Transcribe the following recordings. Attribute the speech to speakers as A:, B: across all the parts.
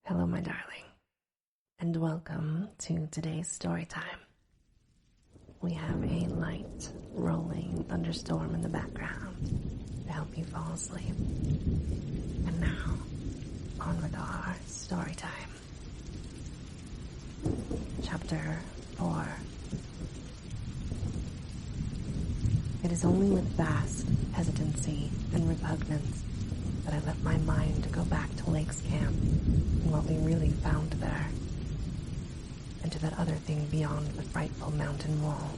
A: Hello, my darling, and welcome to today's story time. We have a light, rolling thunderstorm in the background to help you fall asleep. And now, on with our story time. Chapter 4. It is only with vast hesitancy and repugnance that I let my mind go back to Lake's camp and what we really found there, and to that other thing beyond the frightful mountain wall.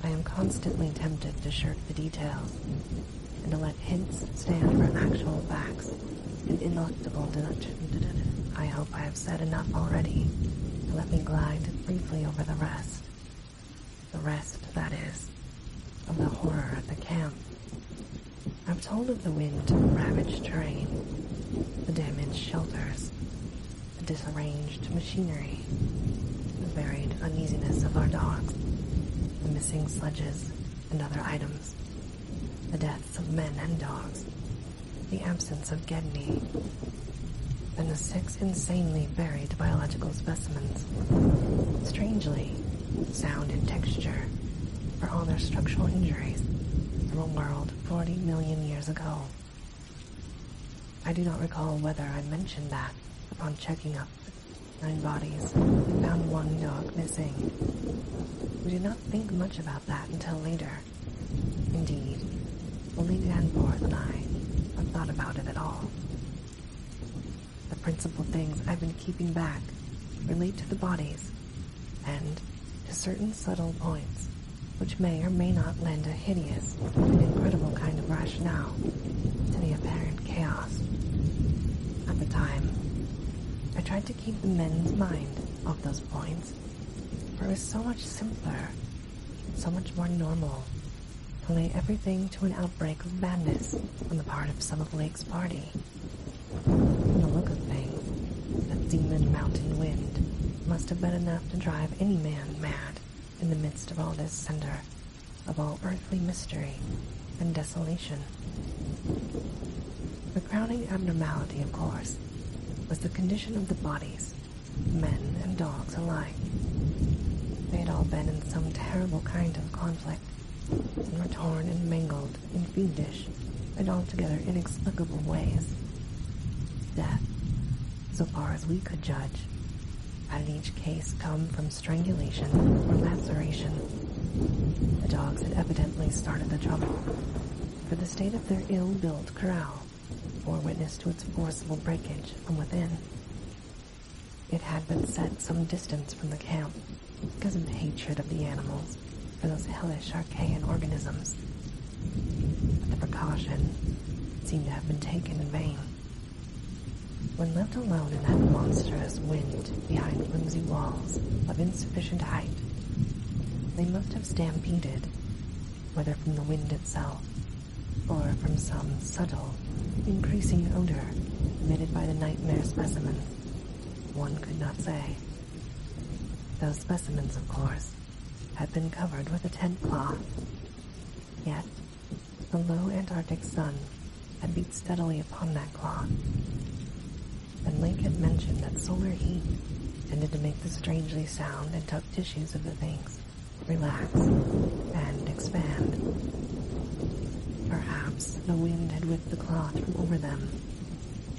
A: I am constantly tempted to shirk the details and to let hints stand for actual facts and ineluctable deduction. I hope I have said enough already to let me glide briefly over the rest. The rest, that is, of the horror at the camp. I've told of the wind-ravaged terrain, the damaged shelters, the disarranged machinery, the buried uneasiness of our dogs, the missing sledges and other items, the deaths of men and dogs, the absence of Gedney, and the 6 insanely buried biological specimens, strangely sound in texture for all their structural injuries, from a world 40 million years ago. I do not recall whether I mentioned that, upon checking up 9 bodies, we found 1 dog missing. We did not think much about that until later. Indeed, only Danforth and I have thought about it at all. The principal things I've been keeping back relate to the bodies, and to certain subtle points which may or may not lend a hideous and incredible kind of rationale to the apparent chaos. At the time, I tried to keep the men's mind off those points, for it was so much simpler, so much more normal, to lay everything to an outbreak of madness on the part of some of Lake's party. From the look of things, that demon mountain wind must have been enough to drive any man mad in the midst of all this center of all earthly mystery and desolation. The crowning abnormality, of course, was the condition of the bodies, men and dogs alike. They had all been in some terrible kind of conflict, and were torn and mangled in fiendish and altogether inexplicable ways. Death, so far as we could judge, had in each case come from strangulation or laceration. The dogs had evidently started the trouble, for the state of their ill-built corral bore witness to its forcible breakage from within. It had been set some distance from the camp because of the hatred of the animals for those hellish archaean organisms. But the precaution seemed to have been taken in vain. When left alone in that monstrous wind behind flimsy walls of insufficient height, they must have stampeded, whether from the wind itself or from some subtle, increasing odor emitted by the nightmare specimens. One could not say. Those specimens, of course, had been covered with a tent cloth. Yet, the low Antarctic sun had beat steadily upon that cloth, and Lake had mentioned that solar heat tended to make the strangely sound and tough tissues of the things relax and expand. Perhaps the wind had whipped the cloth from over them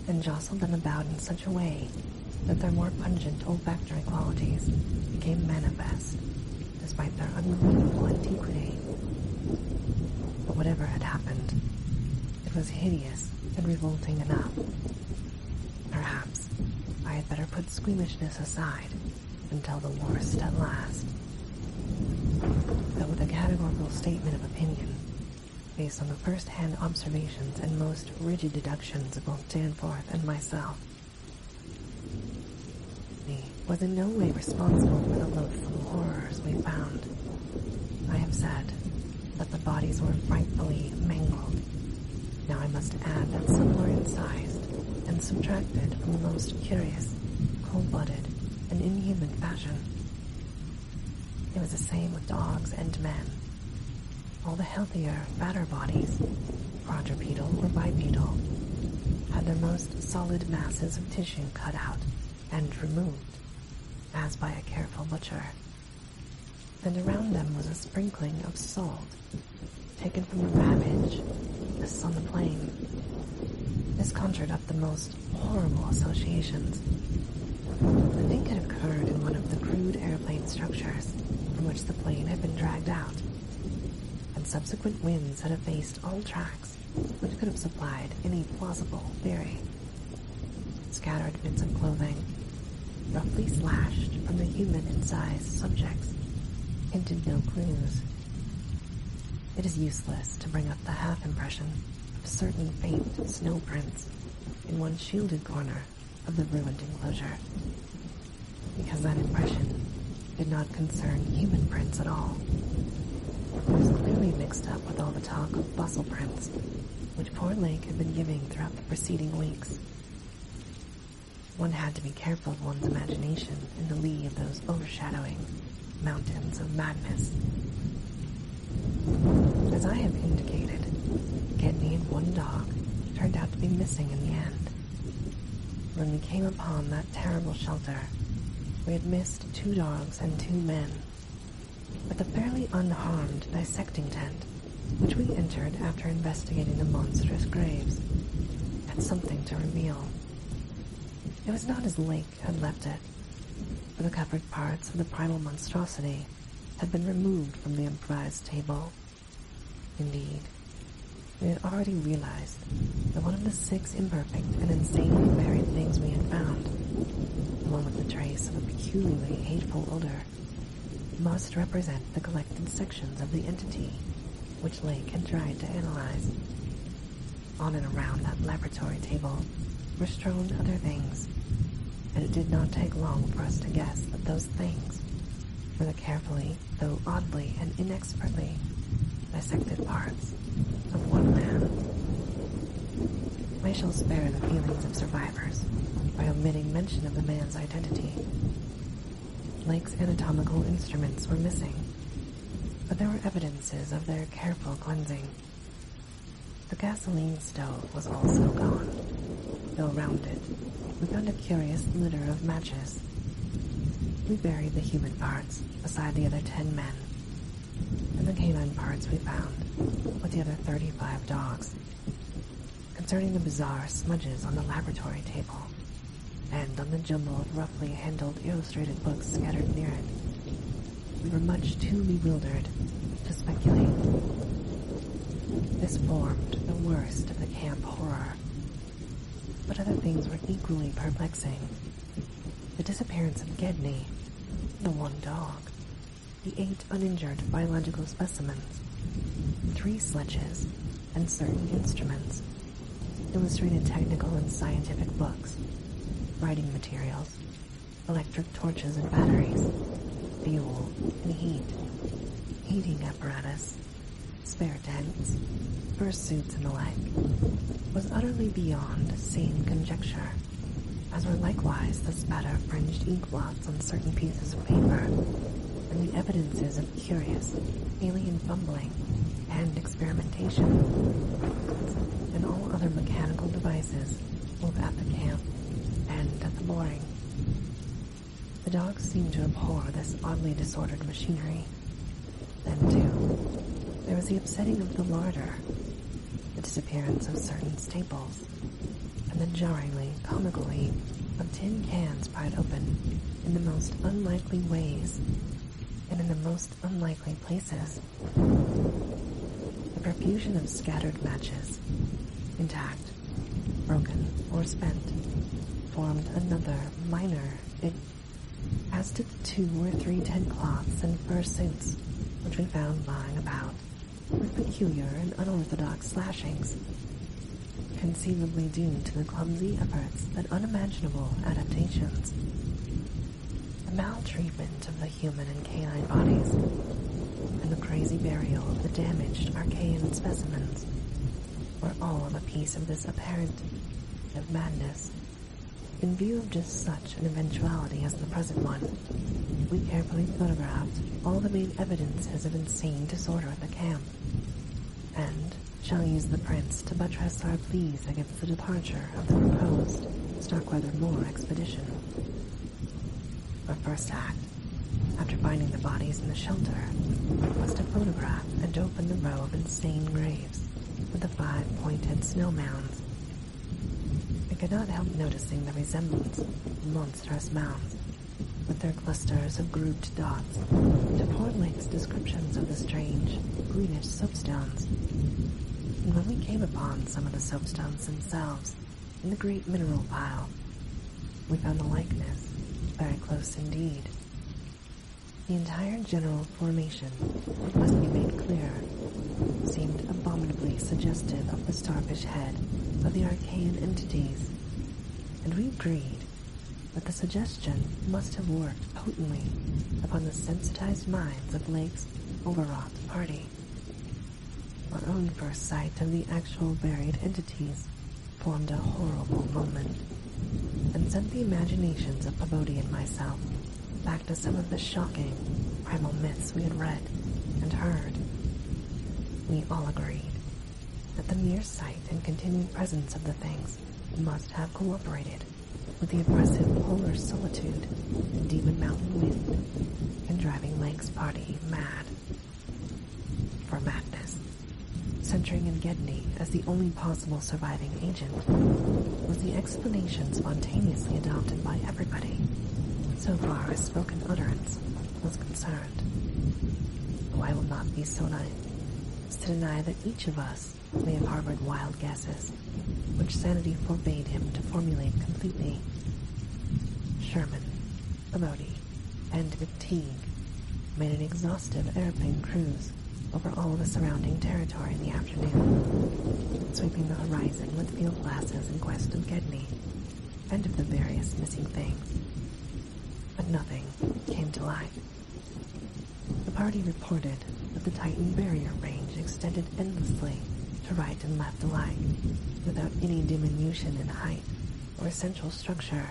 A: and jostled them about in such a way that their more pungent olfactory qualities became manifest, despite their unbelievable antiquity. But whatever had happened, it was hideous and revolting enough. Perhaps I had better put squeamishness aside and tell the worst at last. Though with a categorical statement of opinion, based on the first-hand observations and most rigid deductions of both Danforth and myself, he was in no way responsible for the loathsome horrors we found. I have said that the bodies were frightfully mangled. Now I must add that some were incised and subtracted from the most curious, cold-blooded, and inhuman fashion. It was the same with dogs and men. All the healthier, fatter bodies, quadrupedal or bipedal, had their most solid masses of tissue cut out and removed, as by a careful butcher. And around them was a sprinkling of salt, taken from the ravage this on the plain. This conjured up the most horrible associations. The thing had occurred in one of the crude airplane structures from which the plane had been dragged out, and subsequent winds had effaced all tracks which could have supplied any plausible theory. Scattered bits of clothing, roughly slashed from the human-incised subjects, hinted no clues. It is useless to bring up the half-impression of certain faint snow prints in one shielded corner of the ruined enclosure, because that impression did not concern human prints at all. It was clearly mixed up with all the talk of fossil prints, which poor Lake had been giving throughout the preceding weeks. One had to be careful of one's imagination in the lee of those overshadowing mountains of madness. As I have indicated, Gedney and one dog turned out to be missing in the end. When we came upon that terrible shelter, we had missed 2 dogs and 2 men, but the fairly unharmed dissecting tent, which we entered after investigating the monstrous graves, had something to reveal. It was not as Lake had left it, for the covered parts of the primal monstrosity had been removed from the improvised table. Indeed, we had already realized that one of the 6 imperfect and insanely buried things we had found, along with the trace of a peculiarly hateful odor, must represent the collected sections of the entity which Lake had tried to analyze. On and around that laboratory table were strewn other things, and it did not take long for us to guess that those things were the carefully, though oddly and inexpertly, dissected parts of one man. I shall spare the feelings of survivors by omitting mention of the man's identity. Lake's anatomical instruments were missing, but there were evidences of their careful cleansing. The gasoline stove was also gone, though round it we found a curious litter of matches. We buried the human parts beside the other 10 men, and the canine parts we found with the other 35 dogs. Concerning the bizarre smudges on the laboratory table, and on the jumble of roughly handled illustrated books scattered near it, we were much too bewildered to speculate. This formed the worst of the camp horror, but other things were equally perplexing. The disappearance of Gedney, the one dog, the 8 uninjured biological specimens, 3 sledges, and certain instruments, illustrated technical and scientific books, writing materials, electric torches and batteries, fuel and heat, heating apparatus, spare tents, fursuits and the like, was utterly beyond sane conjecture, as were likewise the spatter-fringed ink blots on certain pieces of paper, and the evidences of curious, alien fumbling and experimentation, and all other mechanical devices both at the camp and at the mooring. The dogs seemed to abhor this oddly disordered machinery. Then, too, there was the upsetting of the larder, the disappearance of certain staples, and the jarringly comical heap of tin cans pried open in the most unlikely ways and in the most unlikely places. The profusion of scattered matches, intact, broken, or spent, formed another minor as did the 2 or 3 tent cloths and fur suits which we found lying about, with peculiar and unorthodox slashings, conceivably due to the clumsy efforts and unimaginable adaptations. The maltreatment of the human and canine bodies, and the crazy burial of the damaged Archaean specimens, were all of a piece of this apparent of madness. In view of just such an eventuality as the present one, we carefully photographed all the main evidences of insane disorder at the camp, and, Shall use the prince to buttress our pleas against the departure of the proposed Starkweather Moor expedition. Our first act, after finding the bodies in the shelter, was to photograph and open the row of insane graves with the 5 pointed snow mounds. I could not help noticing the resemblance of monstrous mounds, with their clusters of grouped dots, to poor Lake's descriptions of the strange, greenish soapstones. And when we came upon some of the soapstones themselves in the great mineral pile, we found the likeness very close indeed. The entire general formation, it must be made clear, seemed abominably suggestive of the starfish head of the archaean entities, and we agreed that the suggestion must have worked potently upon the sensitized minds of Lake's overwrought party. Our own first sight of the actual buried entities formed a horrible moment, and sent the imaginations of Pavodi and myself back to some of the shocking primal myths we had read and heard. We all agreed that the mere sight and continued presence of the things must have cooperated with the oppressive polar solitude and demon mountain wind in driving Lake's party mad. For madness, centering in Gedney as the only possible surviving agent, was the explanation spontaneously adopted by everybody, so far as spoken utterance was concerned. Though I will not be so naive as to deny that each of us may have harbored wild guesses, which sanity forbade him to formulate completely. Sherman, Pavodi, and McTeague made an exhaustive airplane cruise over all the surrounding territory in the afternoon, sweeping the horizon with field glasses in quest of Gedney and of the various missing things. But nothing came to light. The party reported that the Titan barrier range extended endlessly to right and left alike, without any diminution in height or essential structure.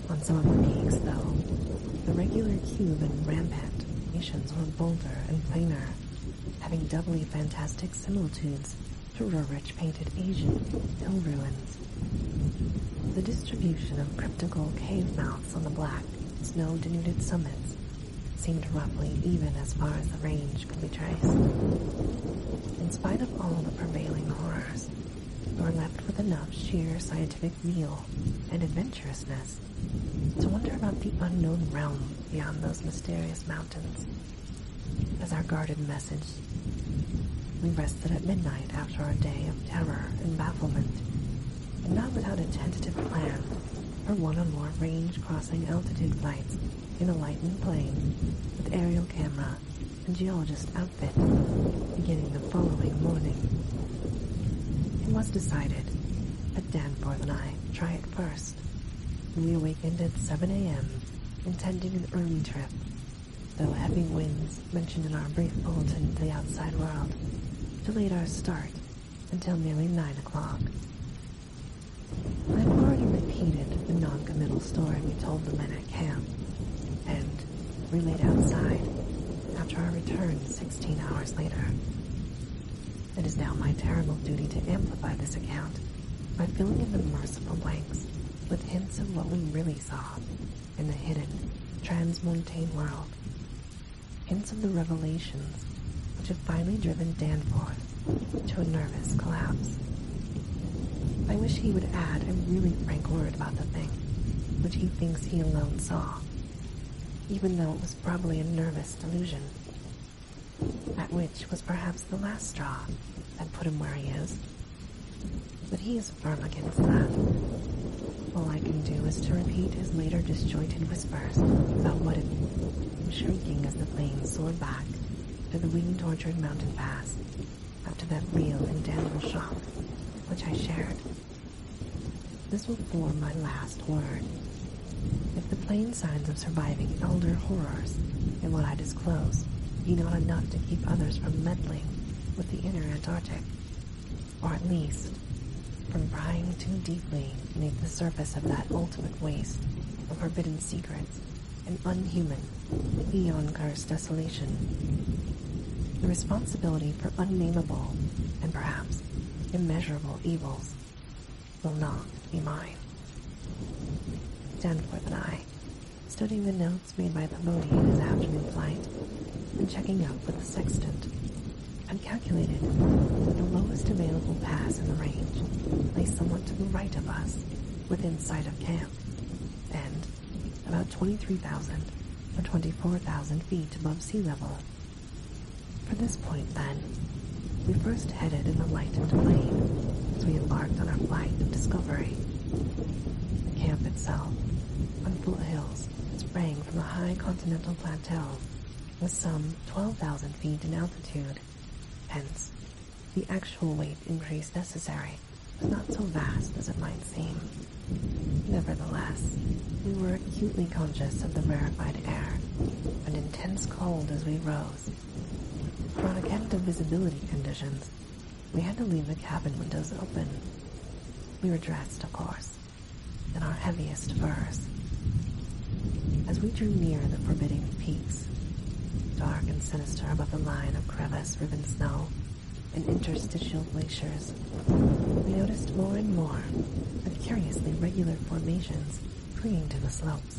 A: On some of the peaks, though, the regular cube and rampant formations were bolder and plainer, having doubly fantastic similitudes to rich painted Asian hill ruins. The distribution of cryptical cave mouths on the black, snow-denuded summits seemed roughly even as far as the range could be traced. In spite of all the prevailing horrors, we were left with enough sheer scientific zeal and adventurousness to wonder about the unknown realm beyond those mysterious mountains. As our guarded message, we rested at midnight after our day of terror and bafflement, and not without a tentative plan for one or more range-crossing altitude flights in a lightened plane with aerial camera and geologist outfit beginning the following morning. It was decided that Danforth and I try it first, and we awakened at 7 a.m., intending an early trip, though heavy winds mentioned in our brief bulletin to the outside world delayed our start until nearly 9 o'clock. I've already repeated the non-committal story we told the men at camp, and relayed outside after our return 16 hours later. It is now my terrible duty to amplify this account by filling in the merciful blanks with hints of what we really saw in the hidden, transmontane world. Hints of the revelations which have finally driven Danforth to a nervous collapse. I wish he would add a really frank word about the thing, which he thinks he alone saw, even though it was probably a nervous delusion. That which was perhaps the last straw that put him where he is. But he is firm against that. All I can do is to repeat his later disjointed whispers about what it was, shrieking as the plane soared back to the wind-tortured mountain pass after that real and damnable shock, which I shared. This will form my last word. If the plain signs of surviving elder horrors in what I disclose be not enough to keep others from meddling with the inner Antarctic, or at least from prying too deeply beneath the surface of that ultimate waste of forbidden secrets and unhuman, eon-cursed desolation, the responsibility for unnameable perhaps immeasurable evils, will not be mine. Danforth and I, studying the notes made by the Bodhi in his afternoon flight, and checking up with the sextant, had calculated that the lowest available pass in the range lay somewhat to the right of us, within sight of camp, and about 23,000 or 24,000 feet above sea level. For this point, then, we first headed in the lightened plane as we embarked on our flight of discovery. The camp itself, on foothills that sprang from a high continental plateau, was some 12,000 feet in altitude. Hence, the actual weight increase necessary was not so vast as it might seem. Nevertheless, we were acutely conscious of the rarefied air and intense cold as we rose. For on account of visibility conditions, we had to leave the cabin windows open. We were dressed, of course, in our heaviest furs. As we drew near the forbidding peaks, dark and sinister above the line of crevice-riven snow and interstitial glaciers, we noticed more and more of curiously regular formations clinging to the slopes.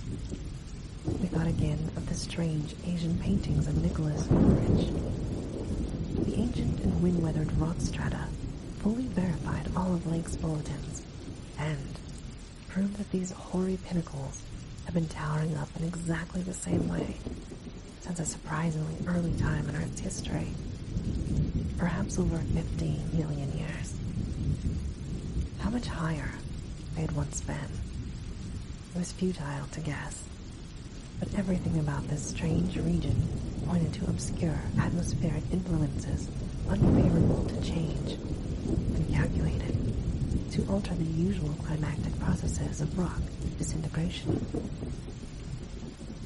A: We thought again of the strange Asian paintings of Nicholas Woolridge. The ancient and wind-weathered rock strata fully verified all of Lake's bulletins and proved that these hoary pinnacles have been towering up in exactly the same way since a surprisingly early time in Earth's history, perhaps over 50 million years. How much higher they had once been? It was futile to guess, but everything about this strange region pointed to obscure atmospheric influences unfavorable to change and calculated to alter the usual climactic processes of rock disintegration.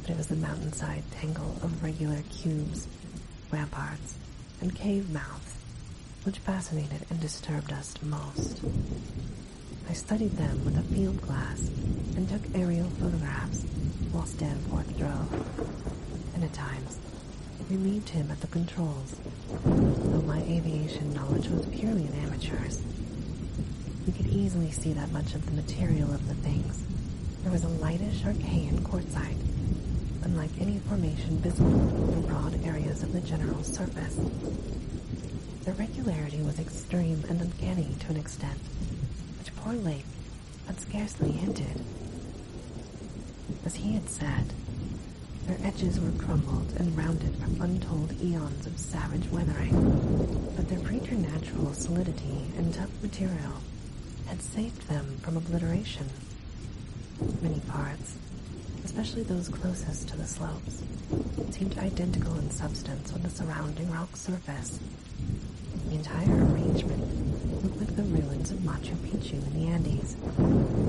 A: But it was the mountainside tangle of regular cubes, ramparts, and cave mouths which fascinated and disturbed us most. I studied them with a field glass and took aerial photographs whilst Danforth drove, and at times relieved him at the controls, though my aviation knowledge was purely an amateur's. We could easily see that much of the material of the things. There was a lightish Archean quartzite, unlike any formation visible in the broad areas of the general surface. Their regularity was extreme and uncanny to an extent which poor Lake had scarcely hinted. As he had said, their edges were crumbled and rounded from untold eons of savage weathering, but their preternatural solidity and tough material had saved them from obliteration. Many parts, especially those closest to the slopes, seemed identical in substance with the surrounding rock surface. The entire arrangement looked like the ruins of Machu Picchu in the Andes,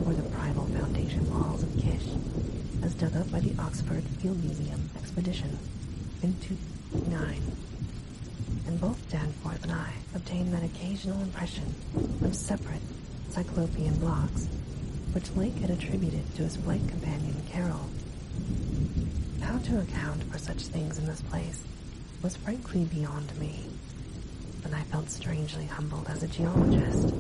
A: or the primal foundation walls of Kish, as dug up by the Oxford Field Museum expedition in 2009. And both Danforth and I obtained that occasional impression of separate cyclopean blocks, which Lake had attributed to his flight companion Carol. How to account for such things in this place was frankly beyond me, and I felt strangely humbled as a geologist.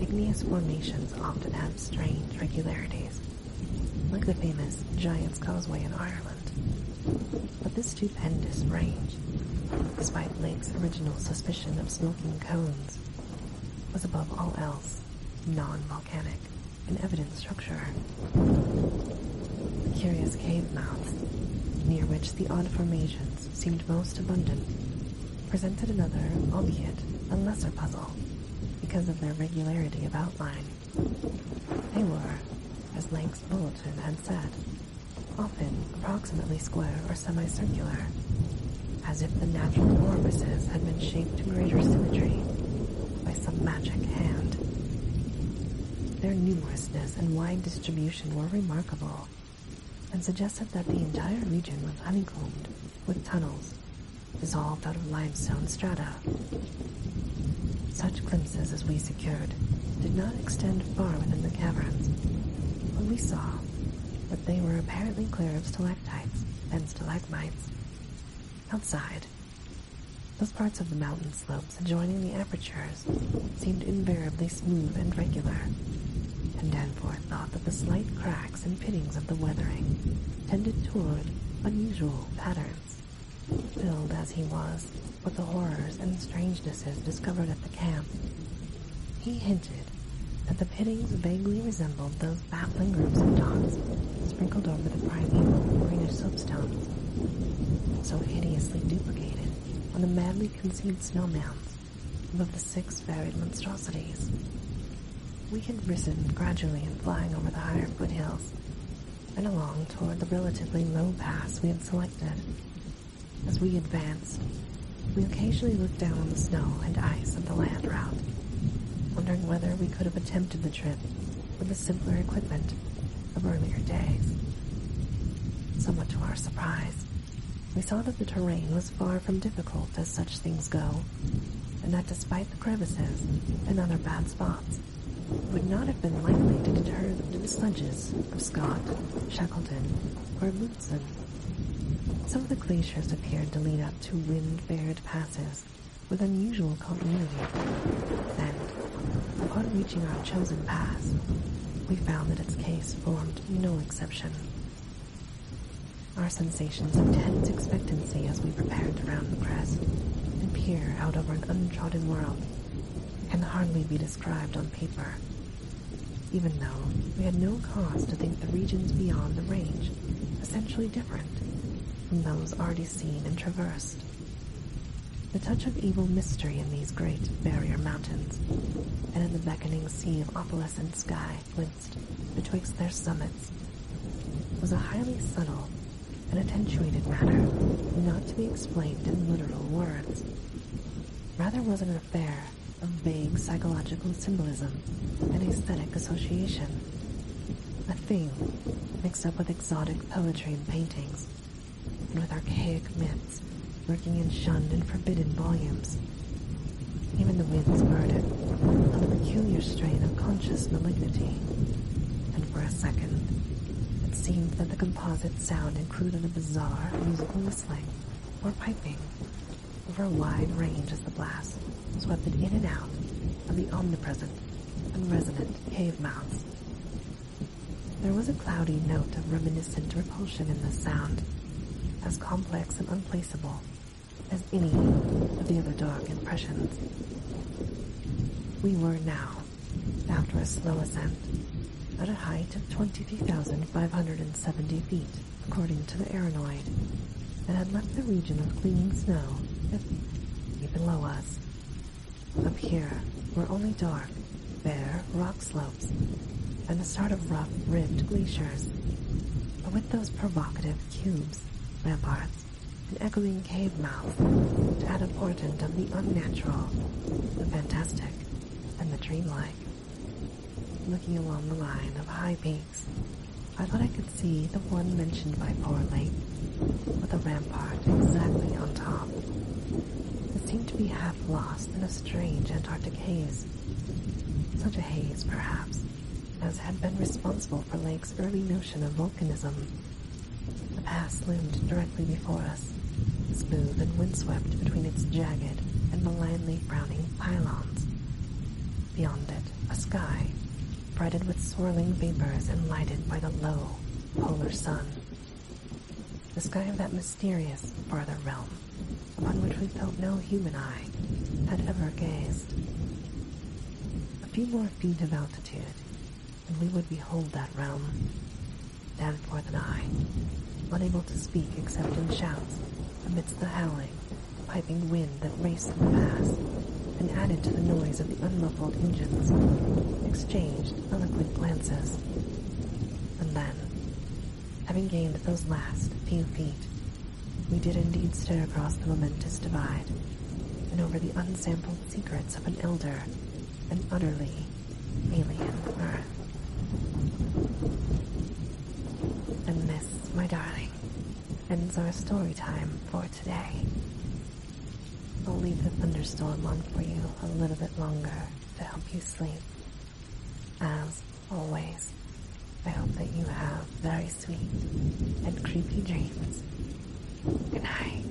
A: Igneous formations often have strange regularities, like the famous Giant's Causeway in Ireland. But this stupendous range, despite Lake's original suspicion of smoking cones, was above all else non-volcanic in evident structure. The curious cave mouths, near which the odd formations seemed most abundant, presented another, albeit a lesser puzzle, because of their regularity of outline. They were, as Lake's bulletin had said, often approximately square or semicircular, as if the natural orifices had been shaped to greater symmetry by some magic hand. Their numerousness and wide distribution were remarkable, and suggested that the entire region was honeycombed with tunnels dissolved out of limestone strata. Such glimpses as we secured did not extend far within the caverns, but we saw that they were apparently clear of stalactites and stalagmites. Outside, Those parts of the mountain slopes adjoining the apertures seemed invariably smooth and regular, and Danforth thought that the slight cracks and pittings of the weathering tended toward unusual patterns. Filled as he was with the horrors and strangenesses discovered at the camp, he hinted that the pittings vaguely resembled those baffling groups of dots sprinkled over the primeval greenish soapstones, so hideously duplicated on the madly conceived snow mounds above the 6 varied monstrosities. We had risen gradually in flying over the higher foothills and along toward the relatively low pass we had selected. As we advanced, we occasionally looked down on the snow and ice of the land route, wondering whether we could have attempted the trip with the simpler equipment of earlier days. Somewhat to our surprise, we saw that the terrain was far from difficult as such things go, and that despite the crevices and other bad spots, it would not have been likely to deter the sledges of Scott, Shackleton, or Bootson. Some of the glaciers appeared to lead up to wind-bared passes with unusual continuity, and, upon reaching our chosen pass, we found that its case formed no exception. Our sensations of tense expectancy as we prepared to round the crest and peer out over an untrodden world can hardly be described on paper, even though we had no cause to think the regions beyond the range essentially different from those already seen and traversed. The touch of evil mystery in these great barrier mountains, and in the beckoning sea of opalescent sky glimpsed betwixt their summits, was a highly subtle and attenuated matter not to be explained in literal words. Rather was it an affair of vague psychological symbolism and aesthetic association, a thing mixed up with exotic poetry and paintings, and with archaic myths lurking in shunned and forbidden volumes. Even the winds burden on a peculiar strain of conscious malignity, and for a second it seemed that the composite sound included a bizarre musical whistling or piping over a wide range as the blast swept it in and out of the omnipresent and resonant cave mouths. There was a cloudy note of reminiscent repulsion in this sound, as complex and unplaceable as any of the other dark impressions. We were now, after a slow ascent, at a height of 23,570 feet, according to the aeronoid, and had left the region of clinging snow 50 feet below us. Up here were only dark, bare rock slopes, and a sort of rough, ribbed glaciers, but with those provocative cubes, ramparts, and echoing cave mouths to add a portent of the unnatural, the fantastic, and the dreamlike. Looking along the line of high peaks, I thought I could see the one mentioned by poor Lake, with a rampart exactly on top. It seemed to be half lost in a strange Antarctic haze. Such a haze, perhaps, as had been responsible for Lake's early notion of volcanism. The pass loomed directly before us, smooth and windswept between its jagged and malignly frowning pylons. Beyond it, a sky, fretted with swirling vapors and lighted by the low, polar sun. The sky of that mysterious, farther realm, upon which we felt no human eye had ever gazed. A few more feet of altitude, and we would behold that realm. Danforth and I, unable to speak except in shouts amidst the howling, piping wind that raced through the pass and added to the noise of the unmuffled engines, exchanged eloquent glances. And then, having gained those last few feet, we did indeed stare across the momentous divide and over the unsampled secrets of an elder and utterly alien Earth. And this, my darling, ends our story time for today. I'll leave the thunderstorm on for you a little bit longer to help you sleep. As always, I hope that you have very sweet and creepy dreams. Good night.